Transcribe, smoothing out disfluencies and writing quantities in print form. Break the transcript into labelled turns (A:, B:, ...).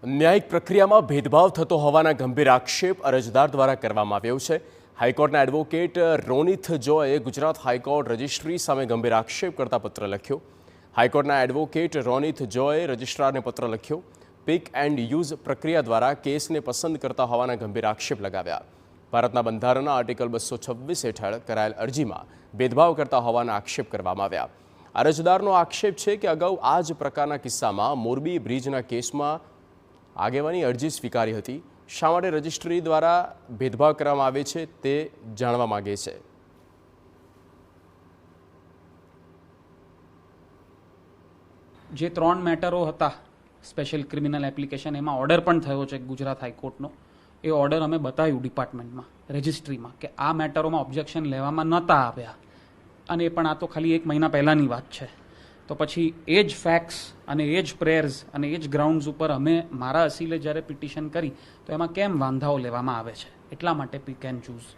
A: ન્યાયિક પ્રક્રિયામાં ભેદભાવ થતો હોવાના ગંભીર આક્ષેપ અરજદાર દ્વારા કરવામાં આવ્યો છે. હાઈકોર્ટના એડવોકેટ રોનિથ જોએ ગુજરાત હાઈકોર્ટ રજિસ્ટ્રી સામે ગંભીર આક્ષેપ કરતા પત્ર લખ્યો. હાઈકોર્ટના એડવોકેટ રોનિથ જોએ રજિસ્ટ્રારને પત્ર લખ્યો. પિક એન્ડ યુઝ પ્રક્રિયા દ્વારા કેસને પસંદ કરતા હોવાના ગંભીર આક્ષેપ લગાવ્યા. ભારતના બંધારણના આર્ટિકલ 226 હેઠળ કરાયેલ અરજીમાં ભેદભાવ કરતા હોવાના આક્ષેપ કરવામાં આવ્યા. અરજદારનો આક્ષેપ છે કે અગાઉ આ જ પ્રકારના કિસ્સામાં મોરબી બ્રિજના કેસમાં આગેવાની અરજી સ્વીકારી હતી. શા માટે રજિસ્ટ્રી દ્વારા ભેદભાવ કરવામાં આવે છે તે જાણવા માંગે છે.
B: જે 3 મેટરો હતા સ્પેશિયલ ક્રિમિનલ એપ્લિકેશન, એમાં ઓર્ડર પણ થયો છે ગુજરાત હાઈકોર્ટનો. એ ઓર્ડર અમે બતાવ્યું ડિપાર્ટમેન્ટમાં, રજિસ્ટ્રીમાં, કે આ મેટરોમાં ઓબ્જેક્શન લેવામાં નહોતા આવ્યા, અને એ પણ આ તો ખાલી 1 મહિના પહેલાંની વાત છે. તો પછી એ જ ફેક્ટ્સ અને એ જ પ્રેયર્સ અને એ જ ગ્રાઉન્ડ્સ ઉપર અમે મારા અસીલે જ્યારે પિટિશન કરી તો એમાં કેમ વાંધાઓ લેવામાં આવે છે? એટલા માટે પિક એન્ડ ચૂઝ.